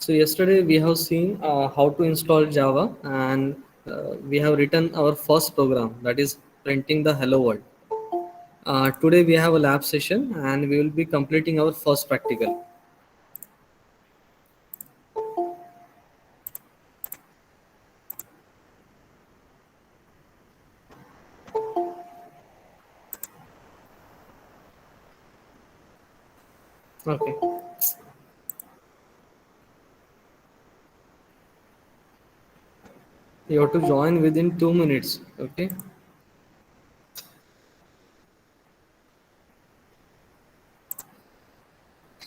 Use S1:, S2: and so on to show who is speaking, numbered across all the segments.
S1: So yesterday we have seen how to install Java, and we have written our first program, that is printing the hello world. Today we have a lab session and we will be completing our first practical. Okay, you have to join within 2 minutes. Okay.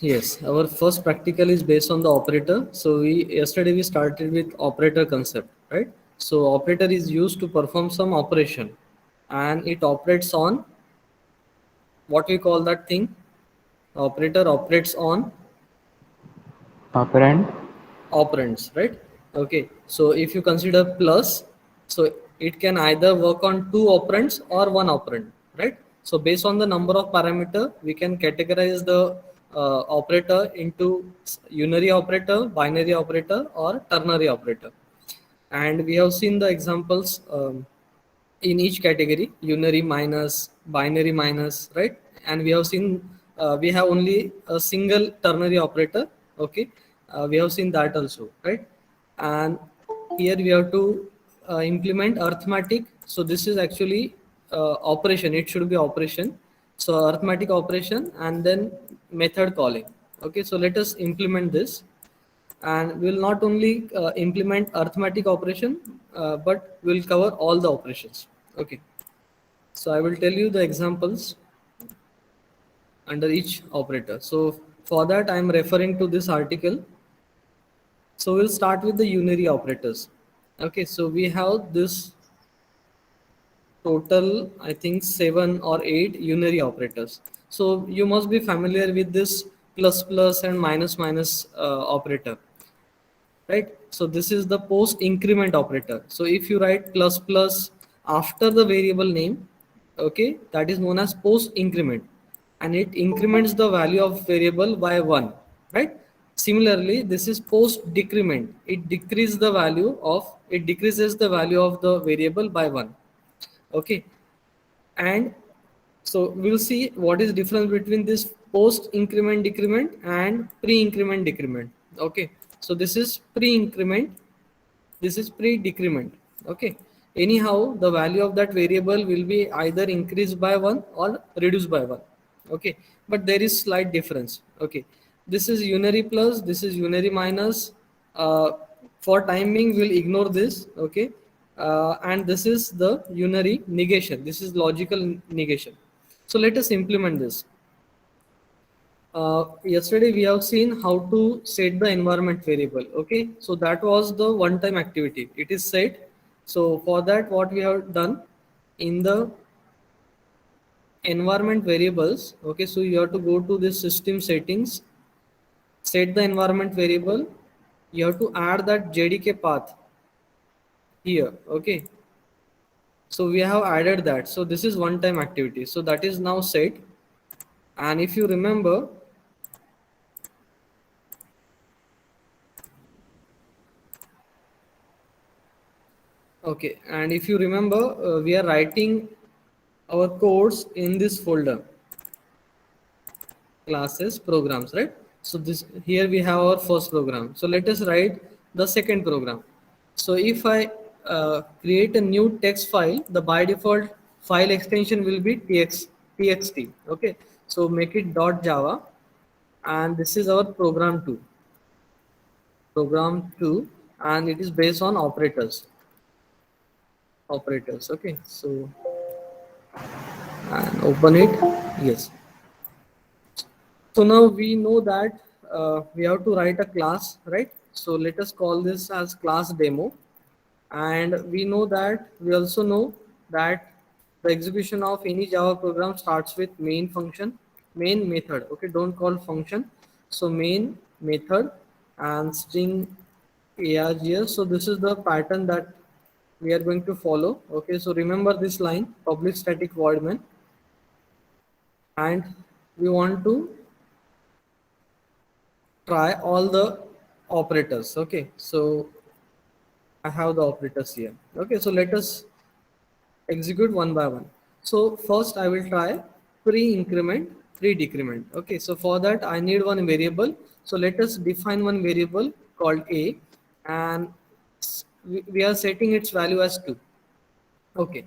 S1: Yes, our first practical is based on the operator. So we yesterday we started with operator concept, right? So operator is used to perform some operation, and it operates on what we call that thing. Operator operates on
S2: Operand.
S1: operands, right? Okay, so if you consider plus, so it can either work on two operands or one operand, right? So based on the number of parameter, we can categorize the operator into unary operator, binary operator, or ternary operator. And we have seen the examples in each category: unary minus, binary minus, right? And we have seen we have only a single ternary operator. Okay, we have seen that also, right? And here we have to implement arithmetic. So this is actually operation, it should be operation. So arithmetic operation and then method calling. Okay, so let us implement this, and we will not only implement arithmetic operation, but we'll cover all the operations. Okay, so I will tell you the examples under each operator. So for that I am referring to this article. So we'll start with the unary operators. Okay, so we have this total, I think, 7 or 8 unary operators. So you must be familiar with this plus plus and minus minus operator, right? So this is the post increment operator. So if you write plus plus after the variable name, okay, that is known as post increment, and it increments the value of variable by 1, right? Similarly, this is post decrement, it decreases the value of the variable by 1. Okay, and so we'll see what is difference between this post increment decrement and pre increment decrement. Okay, so this is pre increment, this is pre decrement. Okay, anyhow the value of that variable will be either increased by 1 or reduced by 1. Okay, but there is slight difference. Okay, this is unary plus, this is unary minus. uh, for timing we'll ignore this. Okay, and this is the unary negation, this is logical negation. So let us implement this. Yesterday we have seen how to set the environment variable. Okay, so that was the one time activity, it is set. So for that what we have done in the environment variables, okay, so you have to go to this system settings, set the environment variable, you have to add that jdk path here. Okay, so we have added that. So this is one time activity, so that is now set. And if you remember, okay, and if you remember, we are writing our codes in this folder, classes programs, right? So this, here we have our first program, so let us write the second program. So if I create a new text file, the by default file extension will be txt. Okay, so make it .java, and this is our program 2, and it is based on operators. Okay, so and open it. Yes, so now we know that we have to write a class, right? So let us call this as class demo. And we also know that the execution of any Java program starts with main function, main method. Okay, don't call function. So main method and string args. So this is the pattern that we are going to follow. Okay, so remember this line, public static void main, and we want to try all the operators. Okay, so I have the operators here. Okay, so let us execute one by one. So first I will try pre-increment, pre-decrement. Okay, so for that I need one variable. So let us define one variable called a, and we are setting its value as 2. Okay,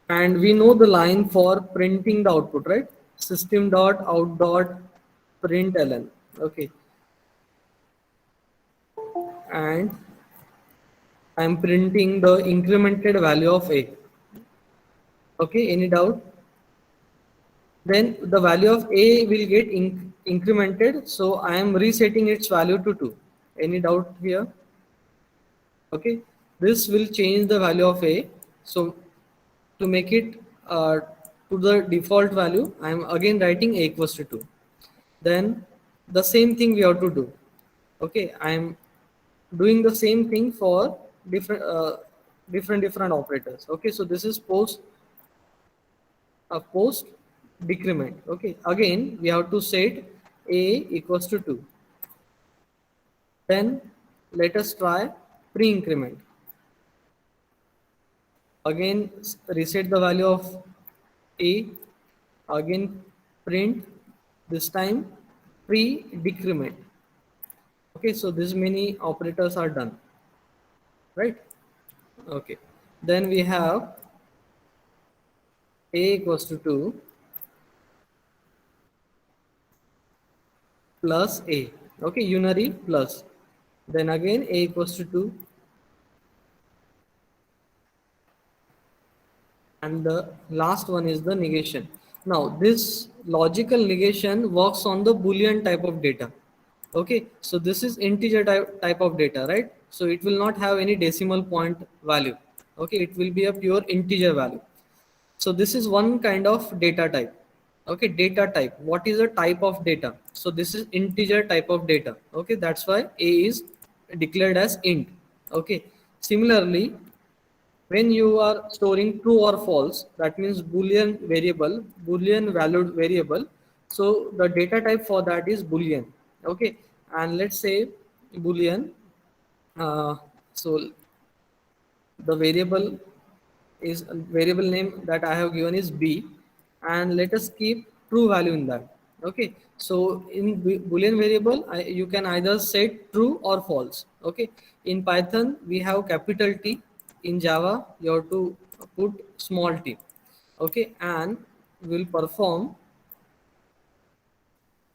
S1: and we know the line for printing the output, right? System dot out dot println. Okay, and I'm printing the incremented value of a. Okay, any doubt? Then the value of a will get incremented, so I am resetting its value to 2. Any doubt here? Okay, this will change the value of a. So to make it to the default value, I am again writing a equals to 2. Then the same thing we have to do. Okay, I am doing the same thing for different operators. Okay, so this is post decrement. Okay, again we have to set a equals to 2. Then let us try pre-increment. Again reset the value of a, again print, this time pre-decrement. Okay, so this many operators are done, right? Okay, then we have a equals to 2 plus a. Okay, unary plus, then again a equals to 2, and the last one is the negation. Now this logical negation works on the boolean type of data. Okay, so this is integer type of data, right? So it will not have any decimal point value. Okay, it will be a pure integer value. So this is one kind of data type. Okay, data type, what is a type of data? So this is integer type of data. Okay, that's why a is declared as int. Okay, similarly, when you are storing true or false, that means boolean valued variable, so the data type for that is boolean. Okay, and let's say boolean, so the variable name that I have given is b, and let us keep true value in that. Okay, so in boolean variable you can either set true or false. Okay, in Python we have capital T, in Java you have to put small t. Okay, and will perform,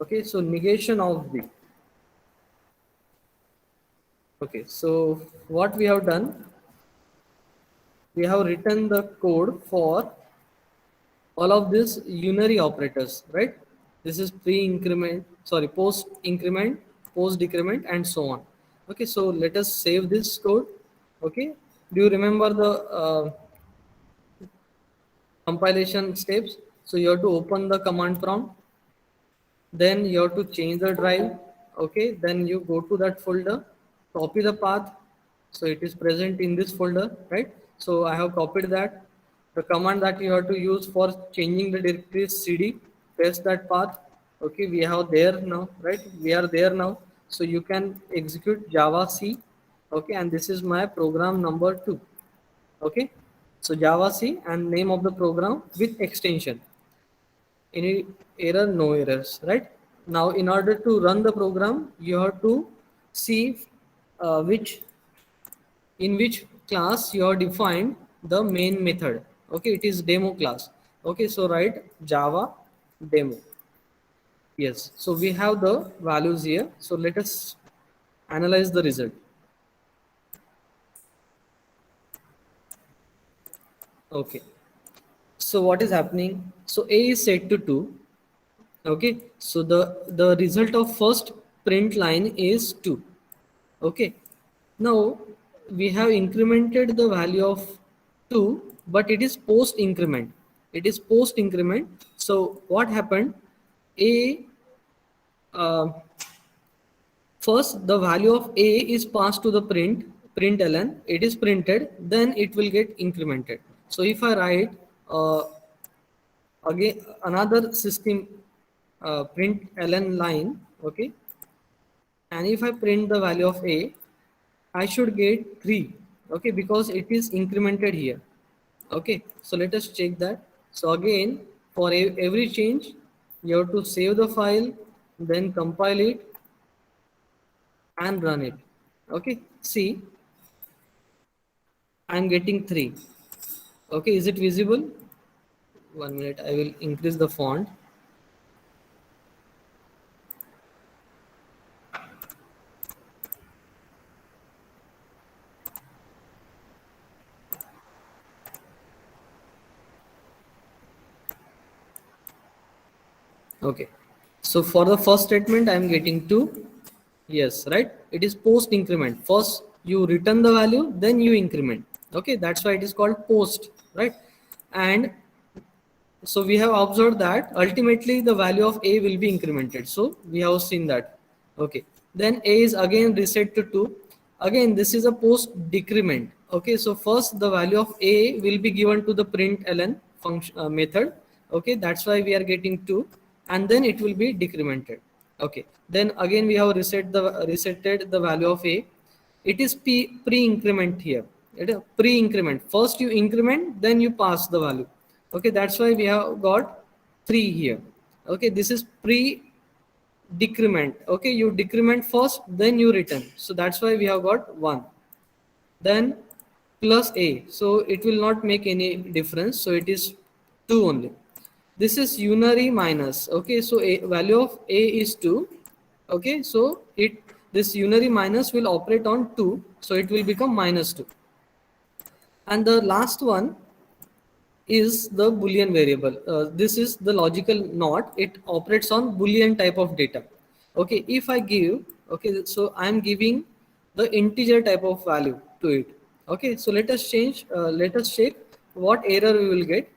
S1: okay, so negation of b. Okay, so what we have done, we have written the code for all of these unary operators, right? This is pre-increment, sorry, post-increment, post-decrement, and so on. Okay, so let us save this code. Okay, do you remember the compilation steps? So you have to open the command prompt, then you have to change the drive. Okay, then you go to that folder, copy the path, so it is present in this folder, right? So I have copied that. The command that you have to use for changing the directory is cd, paste that path. Okay, we have there now, right? We are there now, so you can execute java c. Okay, and this is my program number 2. Okay, so java c and name of the program with extension. Any error, no errors, right? Now in order to run the program, you have to see which in which class you have defined the main method. Okay, it is demo class. Okay, so write java demo. Yes, so we have the values here, so let us analyze the result. Okay, so what is happening? So a is set to 2. Okay, so the result of first print line is 2. Okay, now we have incremented the value of 2, but it is post increment. It is post increment. So what happened? A uh, First the value of a is passed to the println. It is printed, then it will get incremented. So if I write again another system print ln line, okay, and if I print the value of a, I should get 3, okay, because it is incremented here. Okay, so let us check that. So again, for every change, you have to save the file, then compile it and run it. Okay, see, I'm getting 3. Okay, is it visible? 1 minute, I will increase the font. Okay, so for the first statement, I'm getting 2. Yes, right? It is post increment. First, you return the value, then you increment. Okay, that's why it is called post, right? And so we have observed that ultimately the value of a will be incremented. So we have seen that. Okay, then a is again reset to 2. Again, this is a post decrement. Okay, so first the value of a will be given to the print ln function method. Okay, that's why we are getting 2, and then it will be decremented. Okay, then again we have resetted the value of a. It is pre-increment here. It is pre-increment. First you increment, then you pass the value. Okay, that's why we have got 3 here. Okay, this is pre-decrement. Okay, you decrement first, then you return. So that's why we have got 1. Then plus a. So it will not make any difference. So it is 2 only. This is unary minus. Okay, so a value of a is 2. Okay, so it this unary minus will operate on 2, so it will become minus 2. And the last one is the boolean variable. This is the logical not. It operates on boolean type of data. Okay, if I give, okay, so I am giving the integer type of value to it. Okay, so let us check what error we will get.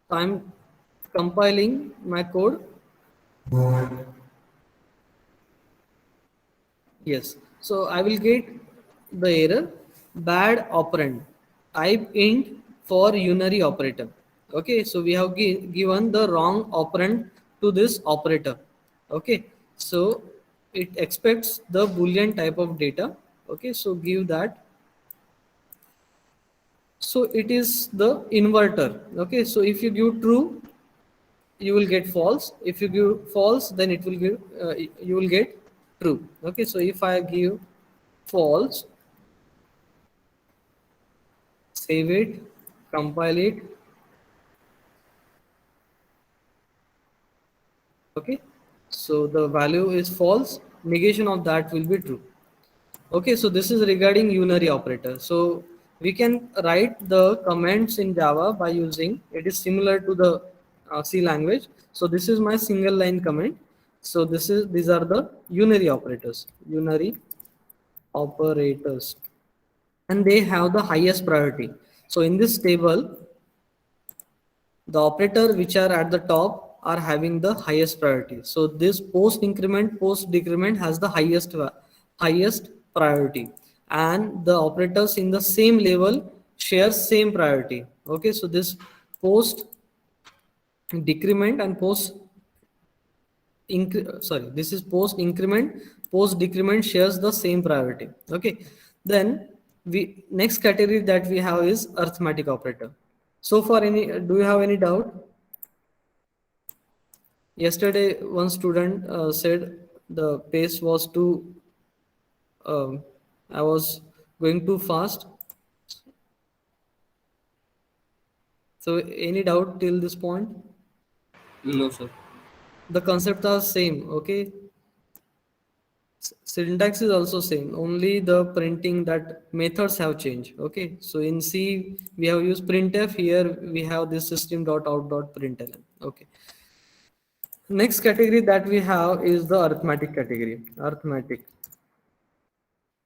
S1: So I'm compiling my code. Yes. So I will get the error bad operand type int for unary operator. Okay. So we have given the wrong operand to this operator. Okay. So it expects the boolean type of data. Okay. So give that. So it is the inverter. Okay. So if you give true, you will get false. If you give false, then it will give you will get true. Okay, so if I give false, save it, compile it. Okay, so the value is false, negation of that will be true. Okay, so this is regarding unary operator. So we can write the comments in Java by using, it is similar to the C language. So this is my single line comment. So these are the unary operators, and they have the highest priority. So in this table, the operator which are at the top are having the highest priority. So this post increment, post decrement has the highest priority, and the operators in the same level share same priority. Okay, so this post decrement and this is post increment, post decrement shares the same priority. Okay, then we next category that we have is arithmetic operator. So far, any do you have any doubt? Yesterday one student said the pace was too I was going too fast. So any doubt till this point?
S2: No, sir.
S1: The concepts are same. Okay, syntax is also same, only the printing that methods have changed. Okay, so in C we have used printf, here we have this system.out.println. Okay, next category that we have is the arithmetic category, arithmetic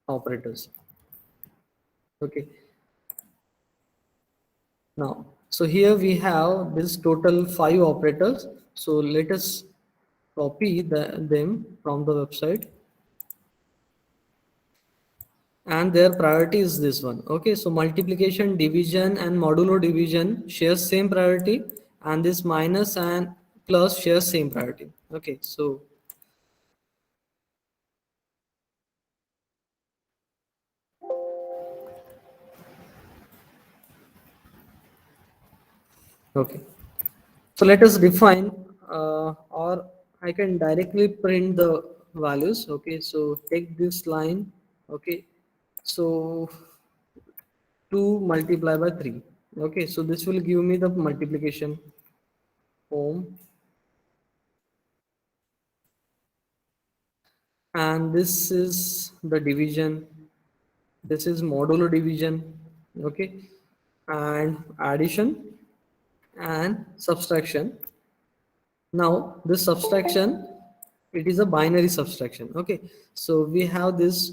S1: operators. Okay, now so here we have this total 5 operators. So let us copy them from the website, and their priority is this one. Okay, so multiplication, division and modulo division shares same priority, and this minus and plus share same priority. Okay, so okay, so let us define, or I can directly print the values. Okay, so take this line. Okay, so 2 multiply by 3. Okay, so this will give me the multiplication home, and this is the division. This is modulo division. Okay, and addition and subtraction. Now this subtraction, it is a binary subtraction. Okay, so we have this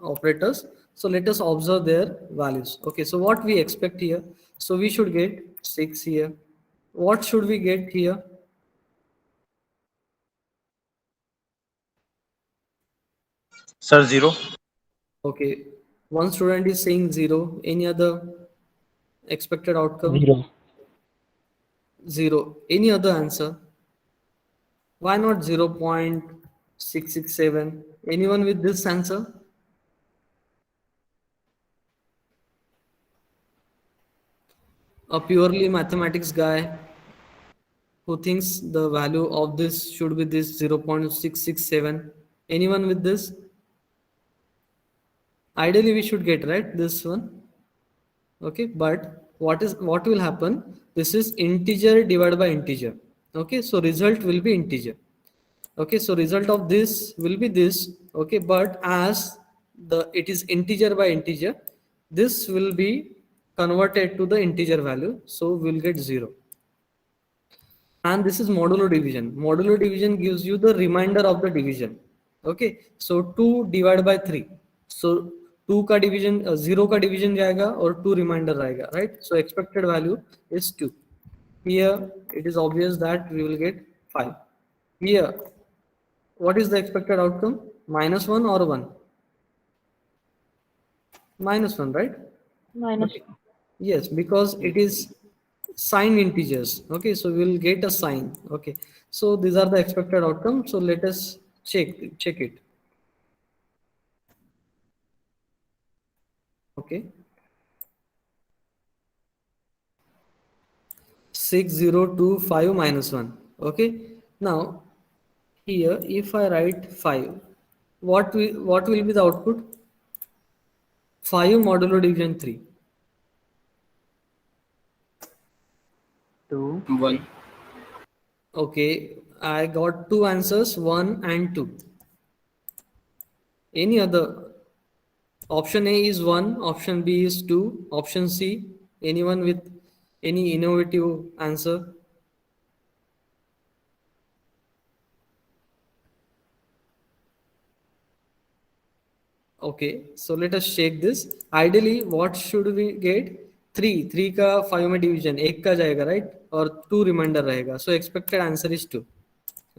S1: operators. So let us observe their values. Okay, so what we expect here? So we should get 6 here. What should we get here?
S3: Sir, 0.
S1: Okay, one student is saying 0. Any other expected outcome?
S4: 0.
S1: 0. Any other answer? Why not 0.667? Anyone with this answer? A purely mathematics guy who thinks the value of this should be this 0.667. Anyone with this? Ideally, we should get right this one. Okay, but what will happen? This is integer divided by integer. Okay, so result will be integer. Okay, so result of this will be this. Okay, but as the it is integer by integer, this will be converted to the integer value, so we'll get 0. And this is modulo division. Modulo division gives you the remainder of the division. Okay, so 2 divided by 3. So 2 का division 0 का division जाएगा और 2 remainder आएगा, right? So expected value is 2. Here it is obvious that we will get 5. Here, what is the expected outcome? Minus 1 or 1? Minus 1, right?
S4: Minus
S1: Okay. Yes, because it is signed integers. Okay, so we'll get a sign. Okay, so these are the expected outcomes. So let us check it. Okay, 6025 minus 1. Okay, now here if I write 5, what will be the output? 5 modulo division 3.
S4: 2.
S2: 1.
S1: Okay, I got two answers, 1 and 2. Any other? Option A is 1, option B is 2, option C. Anyone with any innovative answer? Okay, so let us check this. Ideally, what should we get? 3. 3 का 5 में division 1 का जाएगा, right? और 2 remainder रहेगा. So expected answer is 2.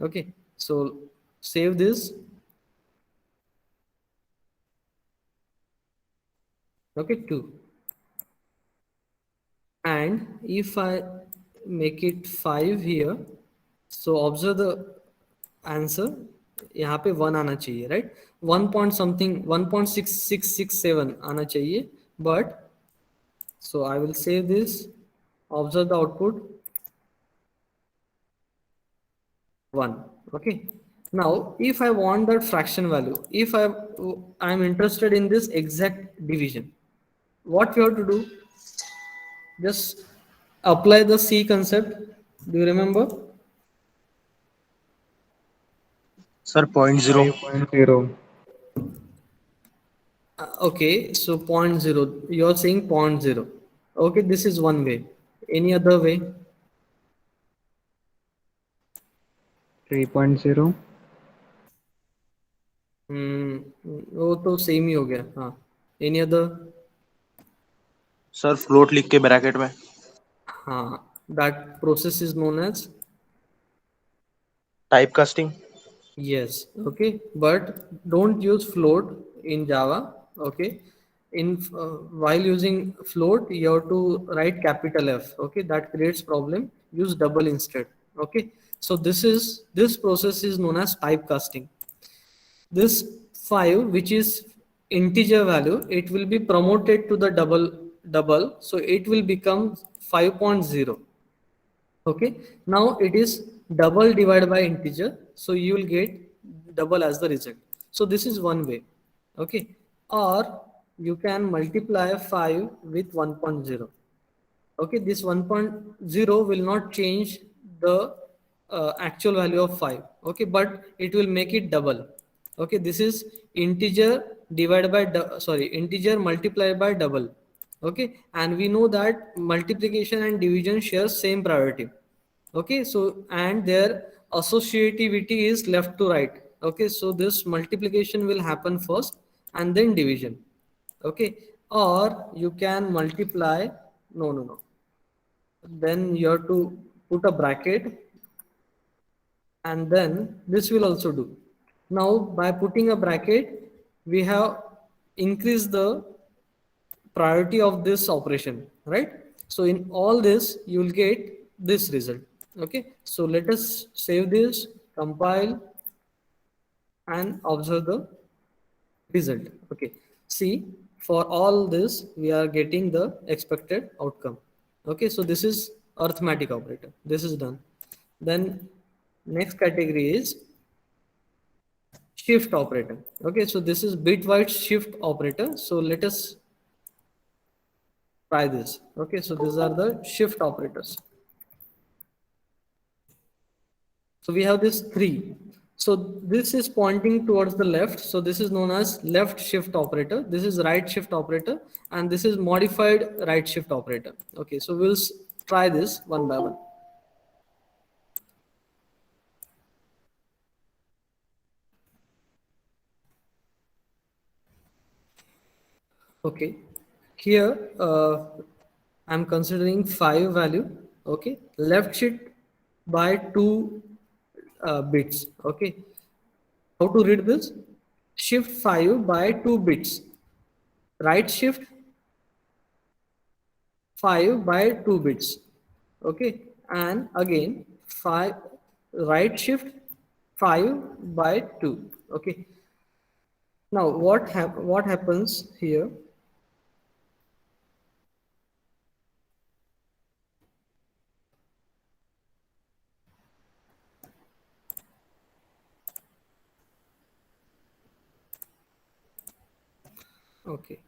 S1: Okay, so save this. Okay, 2. And if I make it 5 here, so observe the answer. यहाँ पे 1 आना चाहिए, right? 1 point something 1.6667 आना चाहिए, but so I will save this. Observe the output 1. Okay, now if I want that fraction value, if I'm interested in this exact division, what we have to do? Just apply the C concept. Do you remember?
S3: Sir, point 0.
S4: 5.0.
S1: Okay, so point 0. You're saying point 0. Okay, this is one way. Any other way?
S4: 3.0.
S1: वो तो same ही हो गया. हाँ. Any other?
S3: Sir, float लिख के bracket में.
S1: हाँ. That process is known as.
S3: Typecasting.
S1: Yes, okay, but don't use float in Java. Okay, in while using float, you have to write capital F. Okay, that creates problem. use double instead. Okay, so this process is known as typecasting. This 5, which is integer value, it will be promoted to the double, so it will become 5.0. Okay, now it is double divided by integer, so you will get double as the result. So this is one way. Okay, or you can multiply 5 with 1.0. Okay, this 1.0 will not change the actual value of 5. Okay, but it will make it double. Okay, this is integer divided by sorry, integer multiplied by double. Okay, and we know that multiplication and division share same priority. Okay, so and their associativity is left to right. Okay, so this multiplication will happen first and then division. Okay, or you can multiply, no, then you have to put a bracket, and then this will also do. Now by putting a bracket, we have increased the priority of this operation, right? So in all this you will get this result. Okay, so let us save this, compile, and observe the result. Okay, see, for all this we are getting the expected outcome. Okay, so this is arithmetic operator, this is done. Then next category is shift operator. Okay, so this is bitwise shift operator, so let us try this. Okay, so these are the shift operators. So we have this 3. So this is pointing towards the left. So this is known as left shift operator. This is right shift operator. And this is modified right shift operator. Okay, so we'll try this one by one. Okay, here I'm considering 5 value. Okay, left shift by 2 bits. Okay, how to read this? Shift 5 by 2 bits. Right shift 5 by 2 bits. Okay, and again 5, right shift 5 by 2. Okay, now what happens here? Okay,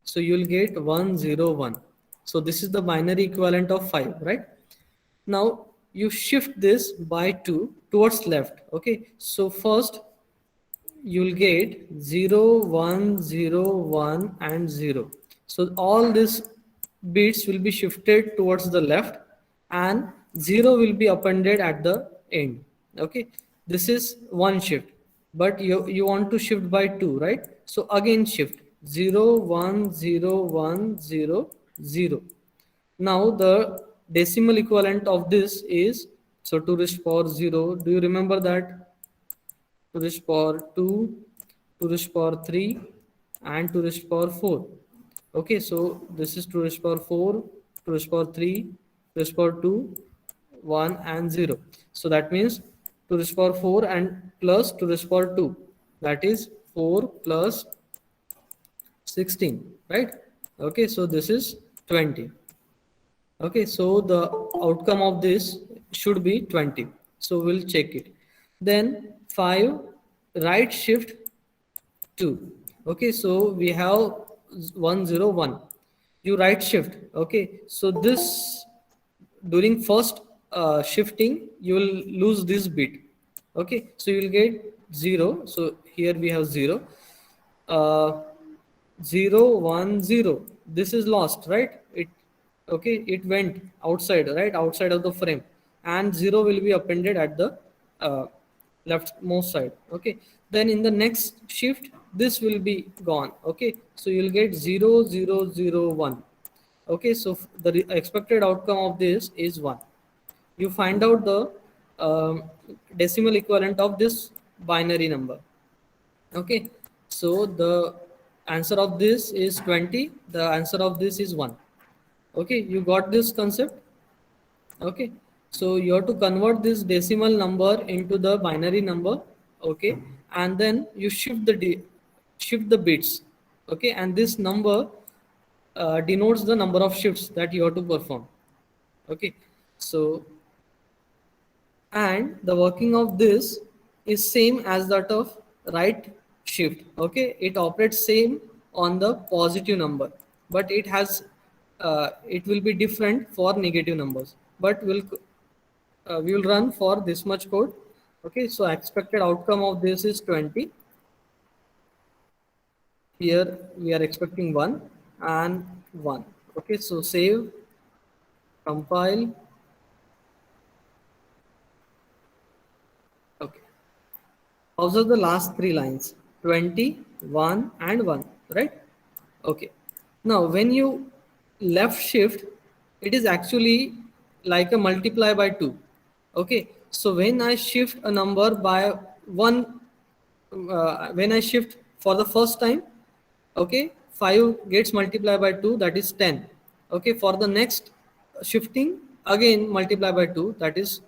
S1: so you'll get 101. So this is the binary equivalent of 5, right? Now you shift this by 2 towards left. Okay, so first you'll get 0 1 0 1 and 0. So all these bits will be shifted towards the left, and 0 will be appended at the end. Okay, this is one shift, but you want to shift by 2, right? So again shift 0 1 0 1 0 0. Now the decimal equivalent of this is, so 2 raised to power 0. Do you remember that? 2 raised to power 2, 2 raised to power 3, and 2 raised to power 4. Okay, so this is 2 raised to power 4, 2 raised to power 3, 2 raised to power 2, 1, and 0. So that means 2 raised to power 4 and plus 2 raised to power 2. That is 4 plus 16, right? Okay, so this is 20. Okay, so the outcome of this should be 20. So we'll check it. Then 5, right shift 2. Okay, so we have 101. You right shift. Okay, so this, during first shifting, you will lose this bit. Okay, so you will get 0. So here we have 0. Uh, 0 1 0. This is lost, right? Okay, it went outside, right, outside of the frame, and 0 will be appended at the uh, leftmost side. Okay, then in the next shift this will be gone. Okay, so you'll get 0 0 0 1. Okay, so the expected outcome of this is 1. You find out the um, decimal equivalent of this binary number. Okay, so the answer of this is 20, the answer of this is 1. Okay, you got this concept? Okay, so you have to convert this decimal number into the binary number. Okay, and then you shift the bits. Okay, and this number denotes the number of shifts that you have to perform. Okay, so and the working of this is same as that of right shift. Okay, it operates same on the positive number, but it will be different for negative numbers, but we will run for this much code. Okay, so expected outcome of this is 20. Here we are expecting 1 and 1. Okay, so save, compile. Okay, observe the last three lines, 20, 1 and 1, right? Okay, now when you left shift, it is actually like a multiply by 2. Okay, so when I shift a number by 1, when I shift for the first time, okay, 5 gets multiplied by 2, that is 10. Okay, for the next shifting, again multiply by 2, that is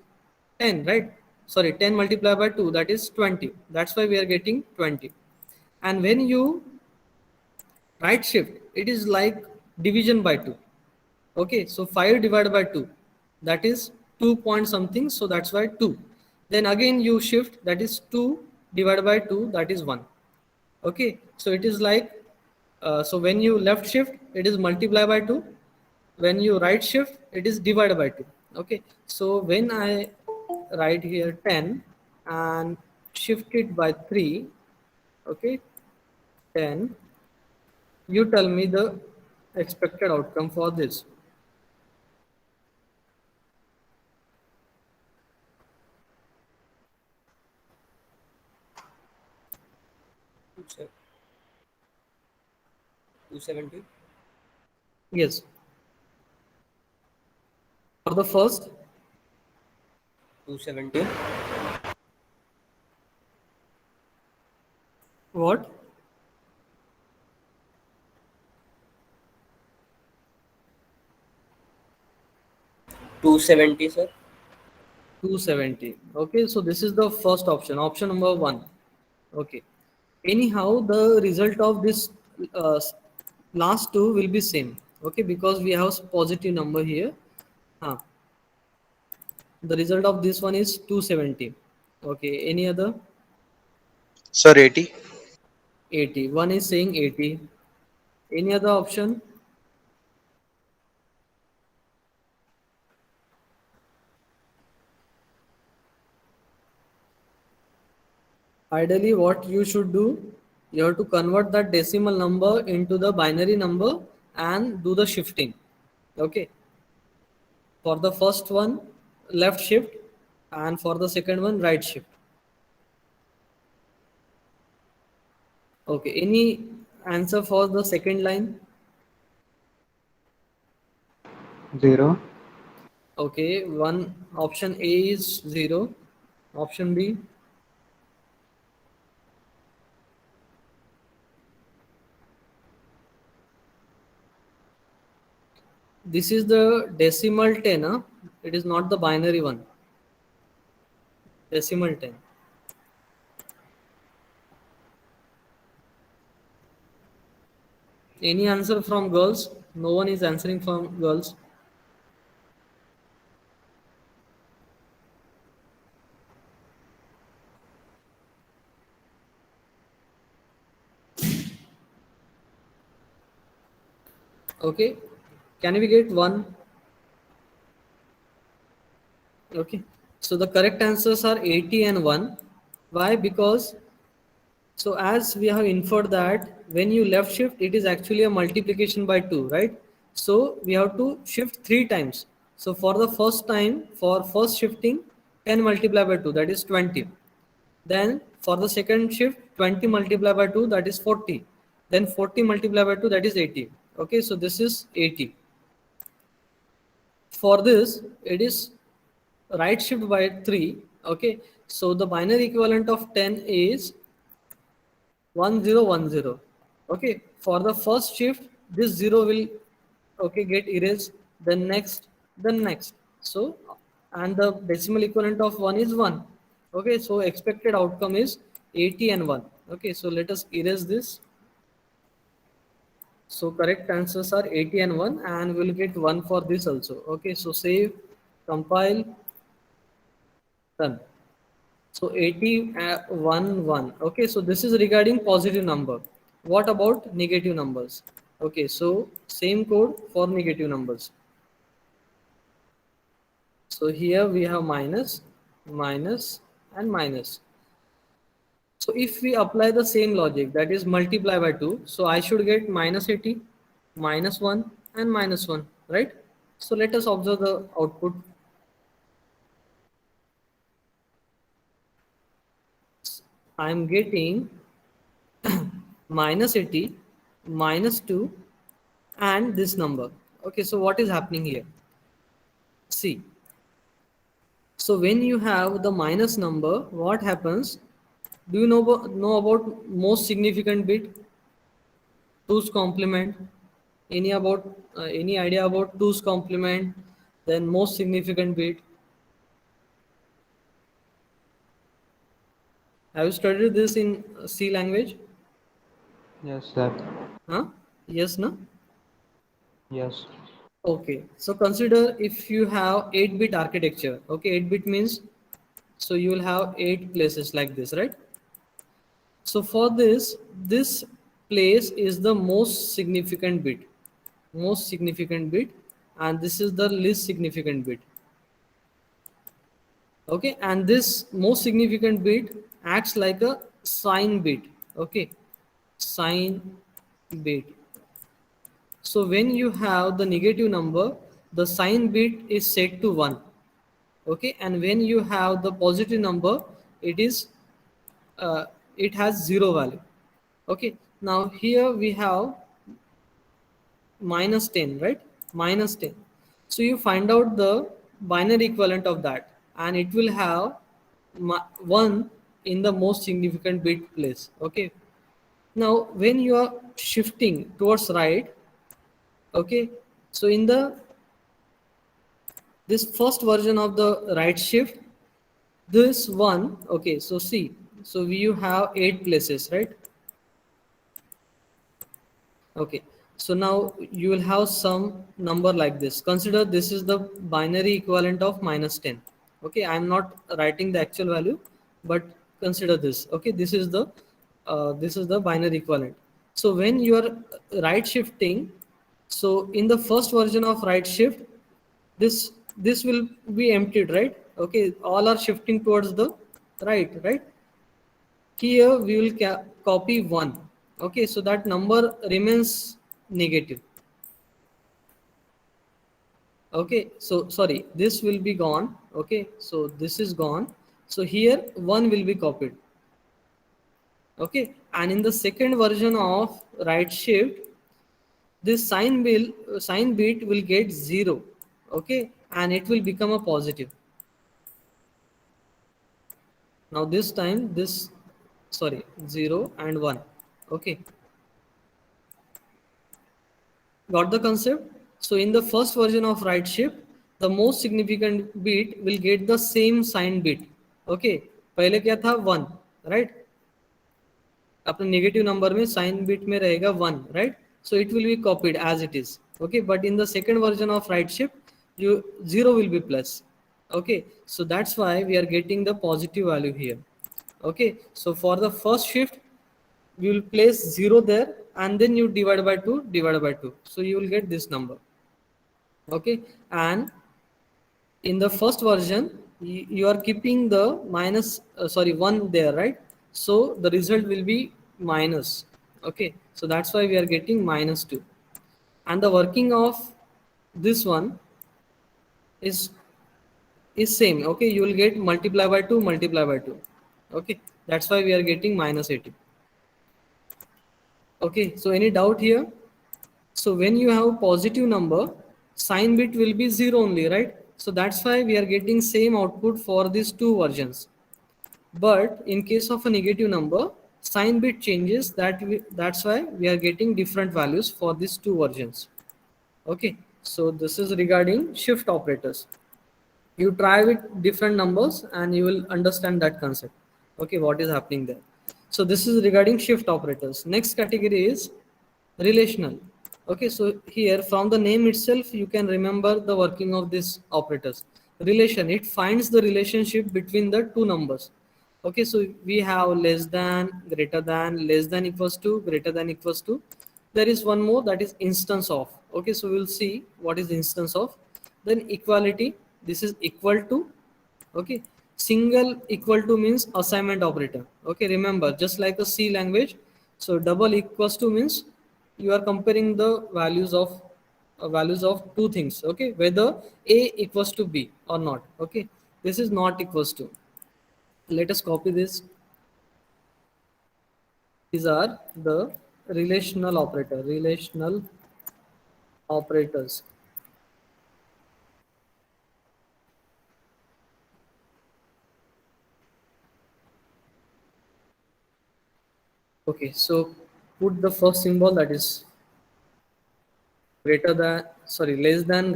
S1: 10, right? Sorry, 10 multiplied by 2, that is 20. That's why we are getting 20. And when you right shift, it is like division by 2. Okay, so 5 divided by 2, that is 2 point something, so that's why 2. Then again you shift, that is 2 divided by 2, that is 1. Okay, so it is like so when you left shift, it is multiply by 2. When you right shift, it is divided by 2. Okay, so when I write here 10 and shift it by 3, okay, 10, you tell me the expected outcome for this.
S2: Sir, 270.
S1: Yes, for the first,
S2: 270.
S1: what?
S2: 270, sir.
S1: 270. Okay, so this is the first option, option number 1. Okay, anyhow the result of this uh, last two will be same. Okay, because we have positive number here. Huh. The result of this one is 270. Okay, any other?
S3: Sir, 80.
S1: 80. One is saying 80. Any other option? Ideally, what you should do, you have to convert that decimal number into the binary number and do the shifting. Okay, for the first one, left shift, and for the second one, right shift. Okay, any answer for the second line?
S4: 0.
S1: Okay, one option A is 0. Option B, this is the decimal 10, huh? It is not the binary one. Decimal 10. Any answer from girls? No one is answering from girls. Okay, can we get one? Okay, so the correct answers are 80 and 1. Why? Because so as we have inferred that when you left shift, it is actually a multiplication by 2, right? So we have to shift 3 times. So for the first time, for first shifting, 10 multiplied by 2, that is 20. Then for the second shift, 20 multiplied by 2, that is 40. Then 40 multiplied by 2, that is 80. Okay, so this is 80. For this, it is right shift by 3. Okay, so the binary equivalent of 10 is 1010. Okay, for the first shift this 0 will, okay, get erased, then next, then next. So and the decimal equivalent of 1 is 1. Okay, so expected outcome is 80 and 1. Okay, so let us erase this. So correct answers are 80 and 1, and we'll get 1 for this also. Okay, so save, compile, done. So 80, 1, 1. Okay, so this is regarding positive number. What about negative numbers? Okay, so same code for negative numbers. So here we have minus, minus, and minus. So if we apply the same logic, that is multiply by 2, so I should get minus 80, minus 1, and minus 1, right? So let us observe the output. I am getting minus 80, minus 2, and this number. Okay, so what is happening here? See, so when you have the minus number, what happens? Do you know about most significant bit? 2's complement. Any idea about 2's complement? Then most significant bit. Have you studied this in C language?
S4: Yes, sir.
S1: Huh? Yes, no?
S4: Yes.
S1: Okay. So consider if you have 8-bit architecture. Okay, 8-bit means so you will have 8 places like this, right? So for this place is the most significant bit, and this is the least significant bit. Okay, and this most significant bit acts like a sign bit. Okay, sign bit. So when you have the negative number, the sign bit is set to 1. Okay, and when you have the positive number, it is it has 0 value. Okay, now here we have minus 10, right? Minus 10. So you find out the binary equivalent of that, and it will have 1 in the most significant bit place. Okay, now when you are shifting towards right, okay, so in the this first version of the right shift, this one, okay, so see, so you have 8 places, right? Okay, so now you will have some number like this. Consider this is the binary equivalent of minus 10. Okay, I am not writing the actual value, but consider this. Okay, this is the binary equivalent. So when you are right shifting, so in the first version of right shift, this will be emptied, right? Okay, all are shifting towards the right. Here we will copy 1. Okay, so that number remains negative. Okay, so sorry, this will be gone. Okay, so this is gone. So here 1 will be copied. Okay, and in the second version of right shift, this sign bit will get 0. Okay, and it will become a positive. Now this time this, sorry, 0 and 1. Okay, got the concept? So in the first version of right shift, the most significant bit will get the same sign bit. Okay, पहले क्या था 1, right? अपने negative number में sign bit में रहेगा 1, right? So it will be copied as it is. Okay, but in the second version of right shift, you 0 will be plus. Okay, so that's why we are getting the positive value here. Okay, so for the first shift, you will place 0 there, and then you divide by 2, so you will get this number. Okay, and in the first version you are keeping the minus, sorry, 1 there, right? So the result will be minus. Okay, so that's why we are getting minus 2, and the working of this one is same. Okay, you will get multiply by 2, multiply by 2. Okay, that's why we are getting minus 80. Okay, so any doubt here? So when you have positive number, sign bit will be 0 only, right? So that's why we are getting same output for these two versions. But in case of a negative number, sign bit changes. That's why we are getting different values for these two versions. Okay, so this is regarding shift operators. You try with different numbers and you will understand that concept. Okay, what is happening there. So this is regarding shift operators. Next category is relational. Okay, so here from the name itself you can remember the working of these operators. Relation, it finds the relationship between the two numbers. Okay, so we have less than, greater than, less than equals to, greater than equals to. There is one more, that is instance of. Okay, so we'll see what is the instance of. Then equality, this is equal to. Okay, single equal to means assignment operator. Okay, remember, just like a C language. So double equals to means you are comparing the values of two things. Okay, whether A equals to B or not. Okay, this is not equals to. Let us copy this. These are the relational operators. Okay, so put the first symbol, that is greater than, sorry, less than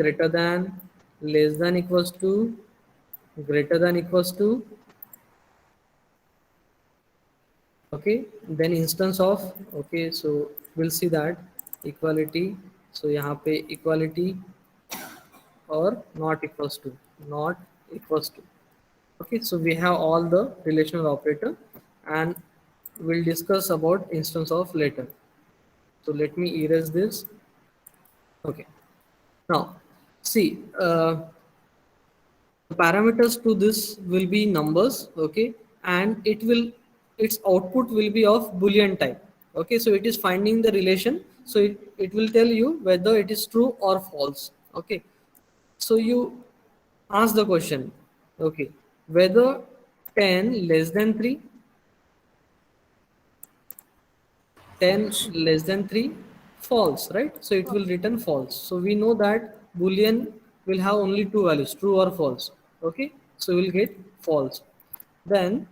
S1: equals to, greater than equals to. Okay, then instance of. Okay, so we'll see that equality. So यहाँ पे equality or not equals to, not equals to. Okay, so we have all the relational operator and we'll discuss about instance of later. So let me erase this. Okay, now see, the parameters to this will be numbers. Okay, and its output will be of boolean type. Okay, so it is finding the relation, so it will tell you whether it is true or false. Okay, so you ask the question, okay, whether 10 less than 3, 10
S2: False.
S1: less than 3, false, right? So it will return false. So we know that boolean will have only two values, true or false. Okay, so we'll get false. Then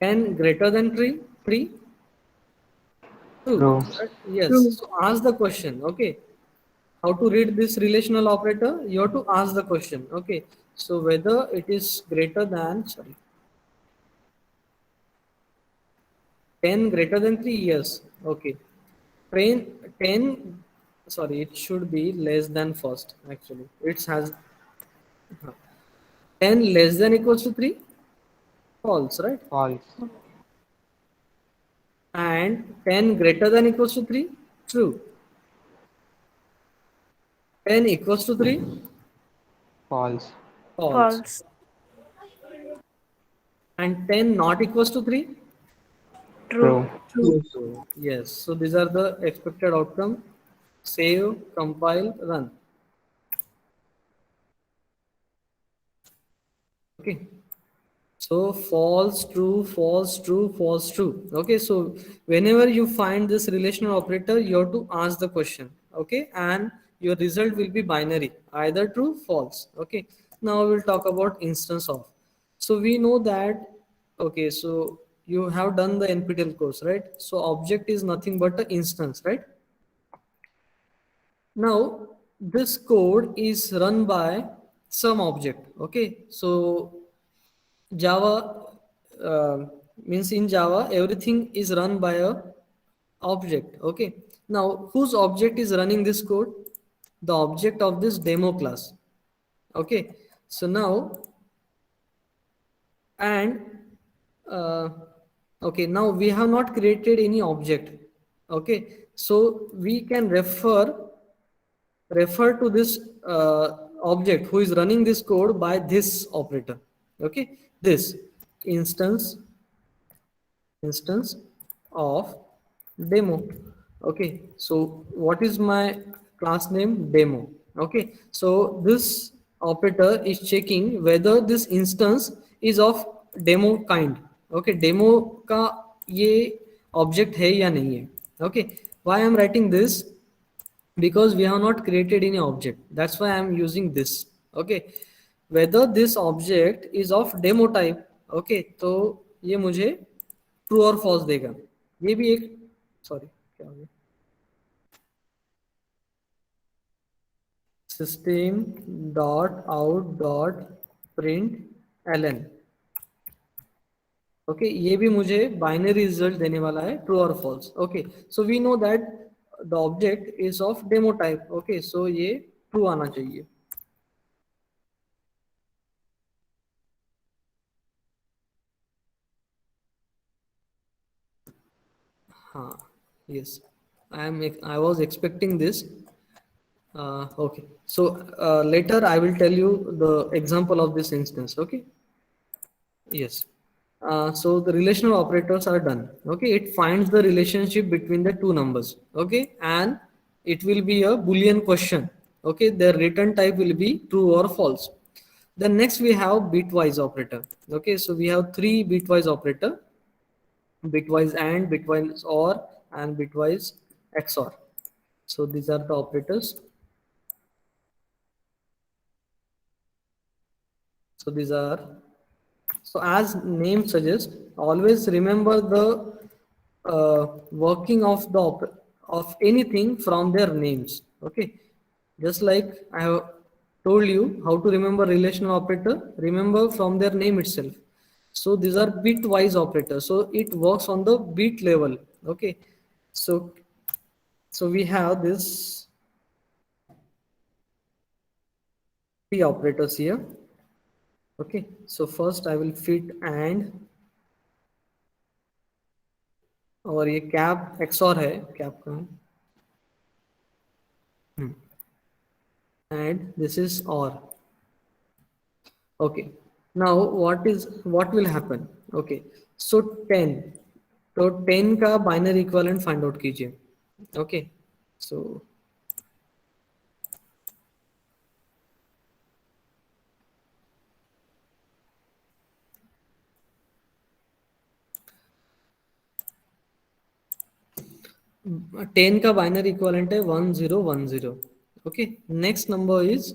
S1: 10 greater than 3, true,
S4: True.
S1: right? Yes, so ask the question. Okay, how to read this relational operator? You have to ask the question. Okay, so whether it is greater than, sorry, 10 greater than 3, yes. Okay, 10, sorry, it should be less than first. Actually it has 10 less than equals to 3, false, right?
S4: False.
S1: And 10 greater than equals to 3, true. 10 equals to 3,
S4: False.
S1: false.
S5: False.
S1: And 10 not equals to 3,
S5: True.
S4: True.
S2: True.
S1: true. Yes, so these are the expected outcome. Save, compile, run. Okay, so false, true, false, true, false, true. Okay, so whenever you find this relational operator, you have to ask the question. Okay, and your result will be binary, either true, false. Okay, now we'll talk about instance of. So we know that, okay, so you have done the NPTEL course, right? So object is nothing but an instance, right? Now this code is run by some object. Okay, so Java means in Java everything is run by a object. Okay, now whose object is running this code? The object of this demo class. Okay, so now, and uh, okay, now we have not created any object. Okay, so we can refer to this object who is running this code by this operator. Okay, this instance of demo. Okay, so what is my class name? Demo. Okay, so this operator is checking whether this instance is of demo kind. Okay, demo का ये object है या नहीं है. Okay, why I'm writing this? Because we have not created any object, that's why I'm using this. Okay, whether this object is of demo type. Okay, तो ये मुझे true और फॉल्स देगा. ये भी एक, सॉरी क्या हो गया, system dot out dot print ln. Okay, ये भी मुझे बाइनरी रिजल्ट देने वाला है, ट्रू और false. Okay, so we know that the object is of demo type. Okay, so ये ट्रू आना चाहिए. हाँ, yes, I was expecting this. Okay, so later I will tell you the example of this instance. Okay. Yes. So the relational operators are done. Okay, it finds the relationship between the two numbers. Okay, and it will be a Boolean question. Okay, the return type will be true or false. Then next we have bitwise operator. Okay, so we have three bitwise operator: bitwise AND, bitwise OR, and bitwise XOR. So these are the operators. So these are, so as name suggests, always remember the working of the of anything from their names. Okay, just like I have told you how to remember relational operator, remember from their name itself. So these are bitwise operators. So it works on the bit level. Okay, so we have this three operators here. Okay, so first I will fit AND, और ये cap XOR है, cap का, and this is OR. Okay, now what will happen? Okay, so 10, तो 10 का binary equivalent find out कीजिए. Okay, सो 10 का binary equivalent है 1010. Okay, next number is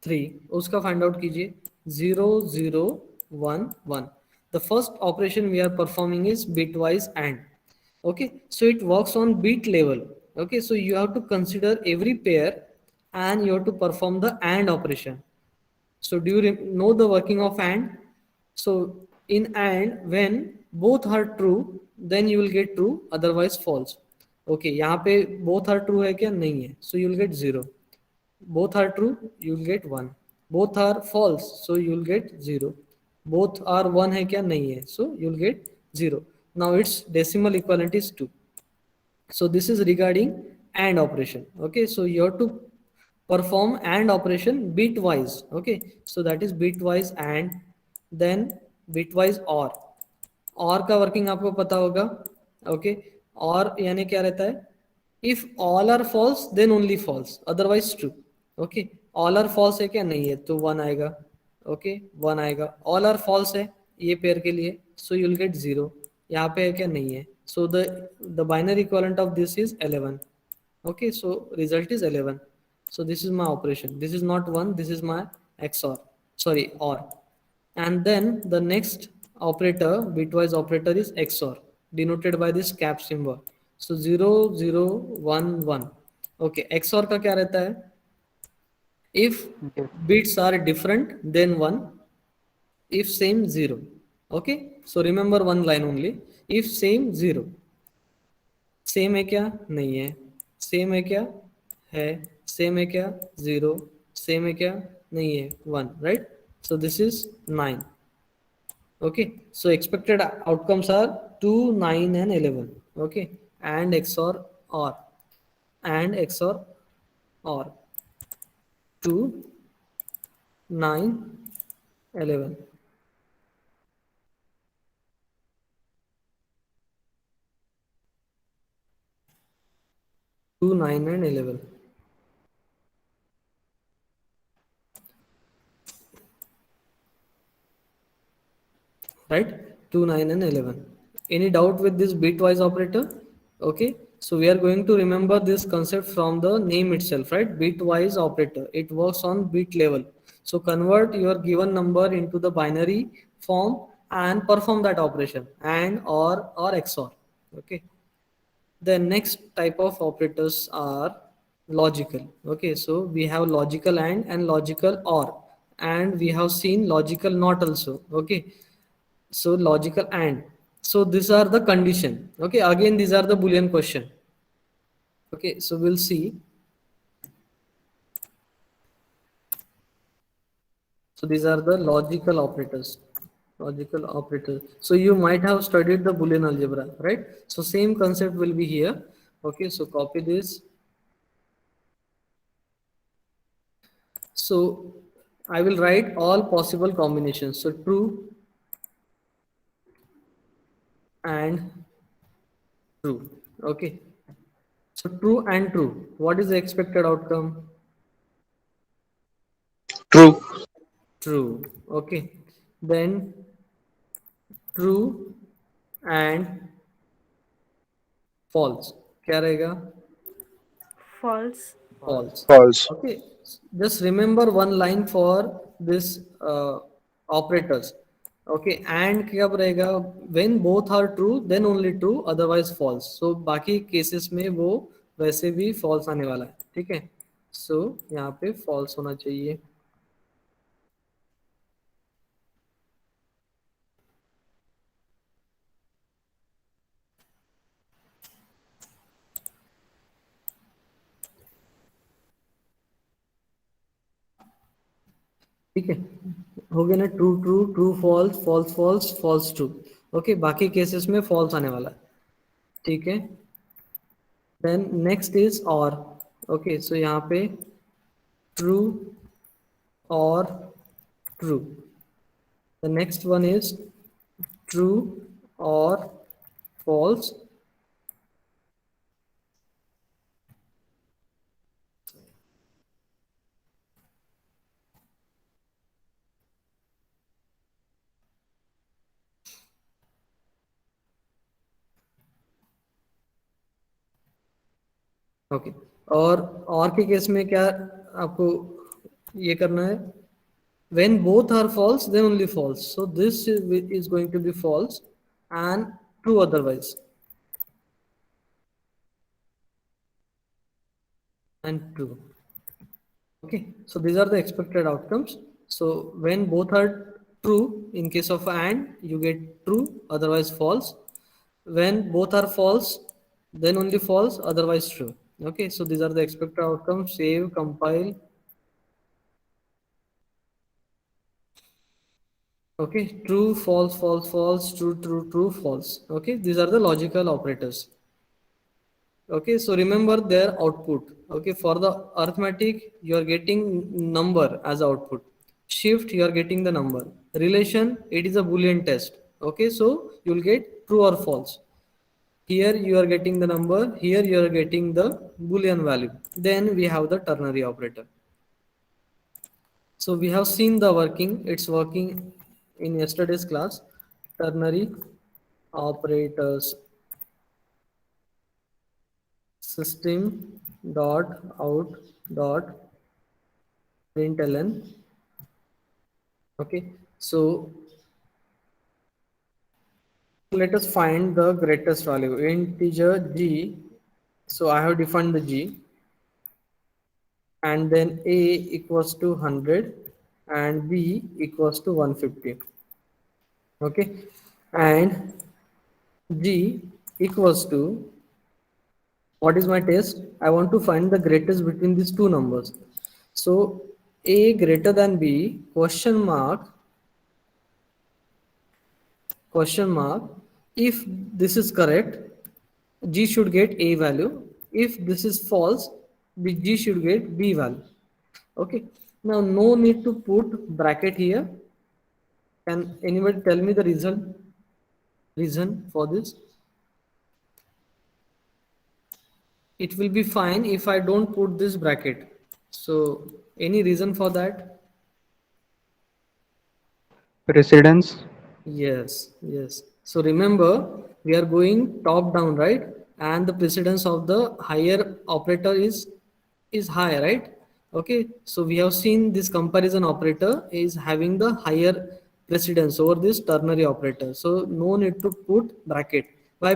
S1: 3, उसका फाइंड आउट कीजिए 0011. The first operation we are performing is bitwise AND. Okay, so it works on bit level. Okay, so you have to consider every pair and you have to perform the AND operation. So do you know the working of AND? So in AND, when both are true, then you will get true, otherwise false. Okay, यहाँ पे both are true है क्या? नहीं है, so you will get 0. Both are true, you will get 1. Both are false, so you will get 0. Both are 1 है क्या? नहीं है, so you will get 0. Now its decimal equivalent is 2. So this is regarding AND operation. Okay, so you have to perform AND operation bitwise. Okay, so that is bitwise AND, then bitwise OR. OR का working आपको पता होगा. Okay, OR यानी क्या रहता है? If all are false then only false, otherwise true. Okay, all are false है क्या? नहीं है, तो 1 आएगा. ओके, 1 आएगा. ऑल आर फॉल्स है ये पेयर के लिए, सो यू विल गेट 0. यहाँ पे है क्या? नहीं है, so the binary equivalent of this is 11. Okay, so result is 11. So this is my operation, this is not 1, this is my XOR, sorry, OR. And then the next operator, bitwise operator, is XOR, denoted by this cap symbol. So 0011. Okay, XOR का क्या रहता है? If bits are different then 1, if same 0. Okay, so remember one line only. If same 0. Same है क्या? नहीं है. Same है क्या? है. सेम है क्या? 0. सेम है क्या? नहीं है, 1. Right, so this is 9. Okay, so expected outcomes are 2, 9 and 11. Okay, and XOR OR, and XOR OR, 2, 9, 11. 2, 9 and 11. Right, 2, 9 and 11. Any doubt with this bitwise operator? Okay, so we are going to remember this concept from the name itself, right? Bitwise operator, it works on bit level. So convert your given number into the binary form and perform that operation, and or XOR. Okay. The next type of operators are logical. Okay, so we have logical and logical or, and we have seen logical not also. Okay, so logical and. So these are the condition. Okay, again these are the Boolean question. Okay, so we'll see. So these are the logical operators. Logical operators. So you might have studied the Boolean algebra, right? So same concept will be here. Okay, so copy this. So I will write all possible combinations. So true and true. Okay. So true and true. What is the expected outcome?
S3: True.
S1: True. Okay. Then true and false. क्या रहेगा?
S5: False.
S1: False.
S3: False.
S1: Okay. Just remember one line for this operators. Okay. And क्या रहेगा? When both are true, then only true, otherwise false. So बाकी cases में वो वैसे भी false आने वाला है. ठीक है. So यहाँ पे false होना चाहिए. ठीक है, हो गया ना? True true true false false false false true. Okay, बाकी केसेस में फॉल्स आने वाला है. ठीक है. देन नेक्स्ट इज और. ओके, सो यहाँ पे ट्रू और true. The next one is true और फॉल्स. ओके, और के केस में क्या आपको ये करना है? When both are false, then only false. So this is going to be false and true otherwise. And true. Okay, so these are the expected outcomes. So when both are true, in case of and, you get true, otherwise false. When both are false, then only false, otherwise true. Okay, so these are the expected outcomes. Save, compile. Okay, true, false, false, false, true, true, true, false. Okay, these are the logical operators. Okay, so remember their output. Okay, for the arithmetic you are getting number as output. Shift, you are getting the number. Relation, it is a Boolean test. Okay, so you will get true or false. Here you are getting the number, here you are getting the Boolean value. Then we have the ternary operator. So we have seen the working, it's working in yesterday's class. Ternary operators, system dot out dot println. Okay, so let us find the greatest value. Integer g, so I have defined the g, and then a equals to 100 and b equals to 150. Okay, and g equals to, what is my test? I want to find the greatest between these two numbers. So a greater than b, question mark, question mark. If this is correct, g should get a value. If this is false, g should get b value. Okay, now no need to put bracket here. Can anybody tell me the reason for this? It will be fine if I don't put this bracket. So any reason for that?
S4: Precedence.
S1: Yes, yes. So remember, we are going top down, right? And the precedence of the higher operator is high, right? Okay, so we have seen this comparison operator is having the higher precedence over this ternary operator. So no need to put bracket. Why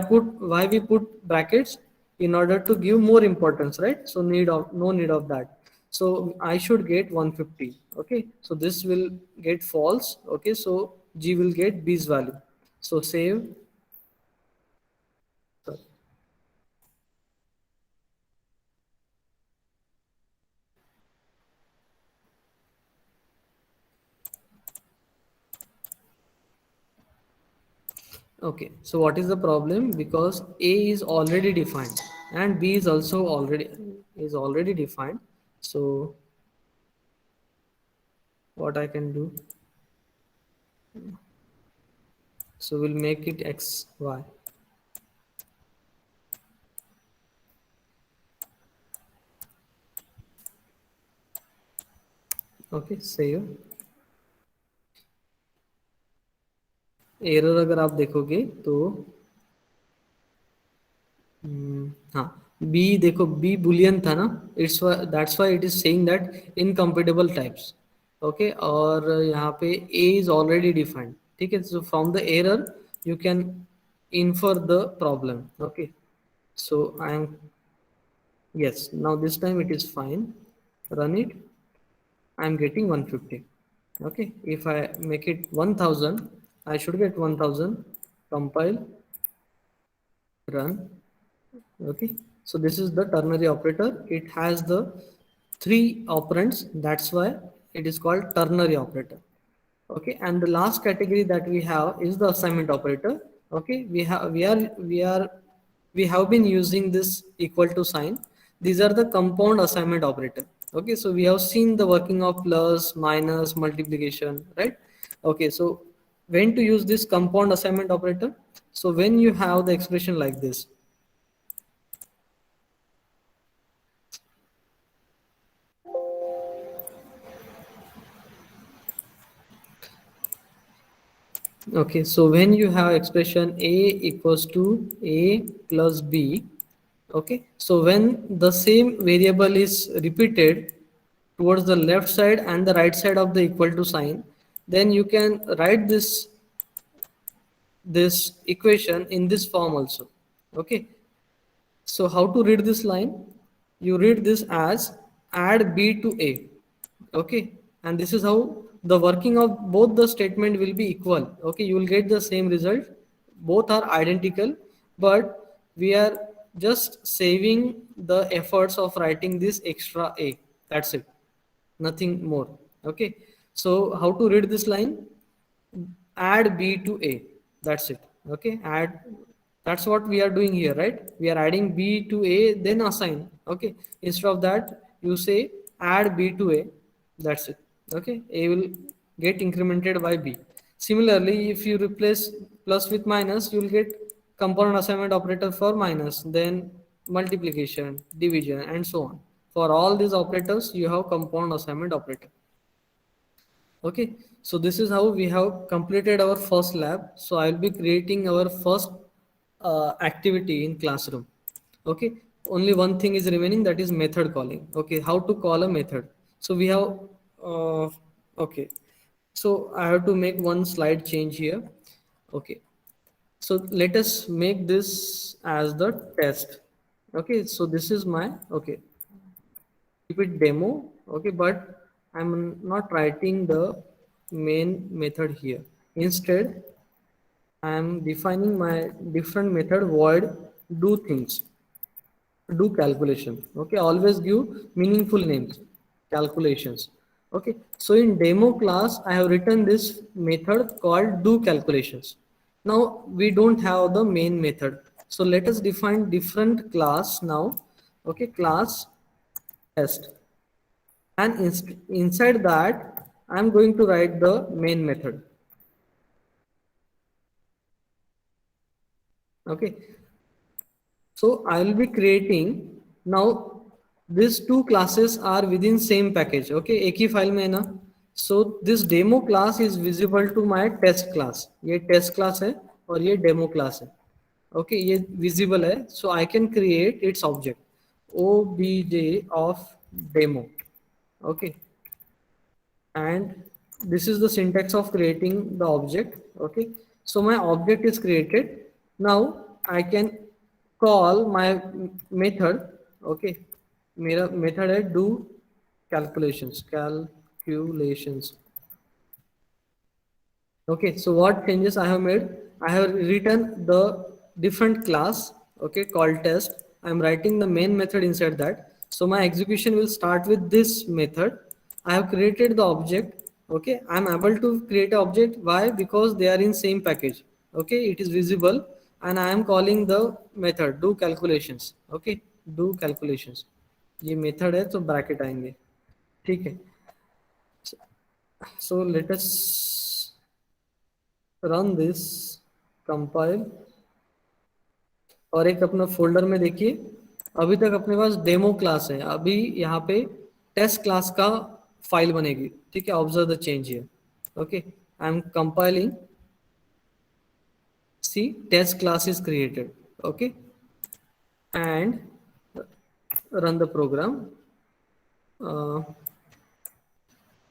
S1: we put brackets? In order to give more importance, right? So no need of that. So I should get 150. Okay, so this will get false. Okay, so G will get B's value. So save. Okay, so what is the problem? Because A is already defined and B is also already defined. So what I can do? So we'll make it X, Y. Okay, save. Error अगर आप देखोगे तो हाँ B देखो B Boolean था ना it's that's why it is saying that incompatible types okay और यहाँ पे ए इज ऑलरेडी डिफाइंड ठीक है so from the error you can infer the problem okay so I am yes now this time it is fine run it I am getting 150 okay if I make it 1000 I should get 1000 compile run okay so this is the ternary operator it has the three operands that's why it is called ternary operator okay and the last category that we have is the assignment operator okay we have been using this equal to sign these are the compound assignment operator okay so we have seen the working of plus minus multiplication right okay so when to use this compound assignment operator so when you have the expression like this. Okay, so when you have expression A equals to A plus B, okay, so when the same variable is repeated towards the left side and the right side of the equal to sign, then you can write this equation in this form also. Okay, so how to read this line? You read this as add B to A. Okay, and this is how the working of both the statement will be equal. Okay, you will get the same result. Both are identical, but we are just saving the efforts of writing this extra A. That's it. Nothing more. Okay, so how to read this line? Add B to A. That's it. Okay, add. That's what we are doing here, right? We are adding B to A, then assign. Okay, instead of that, you say add B to A. That's it. Okay, A will get incremented by B. Similarly, if you replace plus with minus, you will get component assignment operator for minus, then multiplication, division, and so on. For all these operators, you have compound assignment operator. Okay, so this is how we have completed our first lab. So I'll be creating our first activity in classroom. Okay, only one thing is remaining, that is method calling. Okay, how to call a method. So we have okay, so I have to make one slide change here. Okay, so let us make this as the test. Okay, so this is my okay, keep it demo. Okay, but I'm not writing the main method here. Instead I am defining my different method void do things, do calculation. Okay, always give meaningful names, calculations. Okay, so in demo class I have written this method called do calculations. Now we don't have the main method, so let us define different class now. Okay, class test, and inside that I'm going to write the main method. Okay, so I will be creating now these two classes are within same package. Okay, एक ही file में है ना. So this demo class is visible to my test class. ये test class है और ये demo class है. Okay, ये visible है, so I can create its object obj of demo. Okay, and this is the syntax of creating the object. Okay, so my object is created. Now I can call my method. Okay, मेरा method है do calculations. Okay, so what changes I have made? I have written the different class, okay, called test. I'm writing the main method inside that. So my execution will start with this method. I have created the object. Okay, I'm able to create an object. Why? Because they are in same package. Okay, it is visible, and I am calling the method do calculations. Okay, do calculations. ये method है तो bracket आएंगे. ठीक है. So let us run this, compile, और एक अपना folder में देखिए अभी तक अपने पास डेमो क्लास है, अभी यहाँ पे टेस्ट क्लास का फाइल बनेगी. ठीक है, observe the change here. Okay, I am compiling. See test class is created. Okay, and run the program.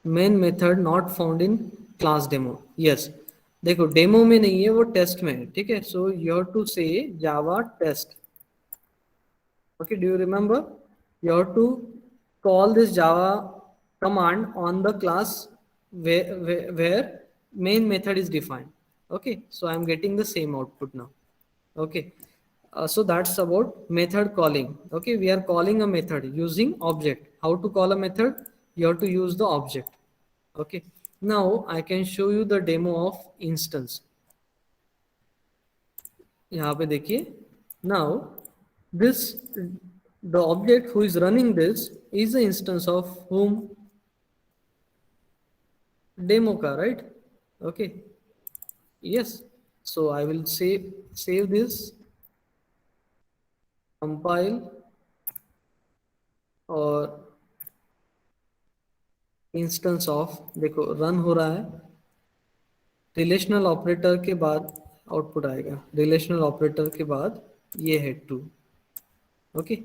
S1: Main method not found in class demo. Yes, देखो demo में नहीं है, वो टेस्ट में है. ठीक है, so you have to say Java test. Okay, do you remember? You have to call this Java command on the class where main method is defined. Okay, so I'm getting the same output now. Okay, so that's about method calling. Okay, we are calling a method using object. How to call a method? You have to use the object. Okay, now I can show you the demo of instance. यहाँ पे देखिए. Now this, the object who is running this is the instance of whom? Demo ka, right? Okay, yes. So I will save this, compile, और instance of देखो run हो रहा है. Relational operator के बाद आउटपुट आएगा. रिलेशनल ऑपरेटर के बाद ये है 2. Okay,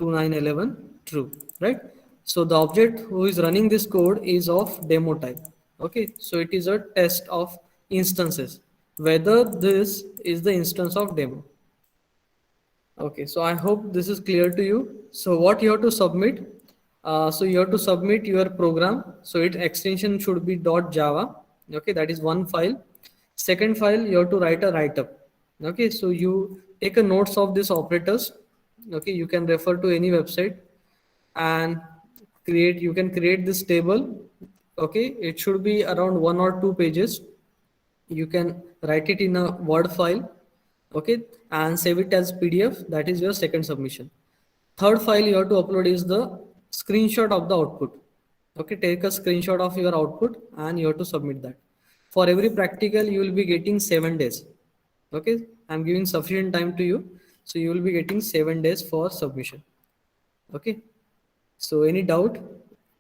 S1: 2 9 11 true, right? So the object who is running this code is of demo type. Okay, so it is a test of instances whether this is the instance of demo. Okay, so I hope this is clear to you. So what you have to submit? So you have to submit your program. So its extension should be .java. Okay, that is one file. Second file, you have to write a write-up. Okay, so you take a notes of these operators. Okay, you can refer to any website and you can create this table. Okay, it should be around 1 or 2 pages. You can write it in a Word file. Okay, and save it as PDF. That is your second submission. Third file you have to upload is the screenshot of the output. Okay, take a screenshot of your output and you have to submit that. For every practical you will be getting 7 days. Okay, I'm giving sufficient time to you, so you will be getting 7 days for submission. Okay, so any doubt?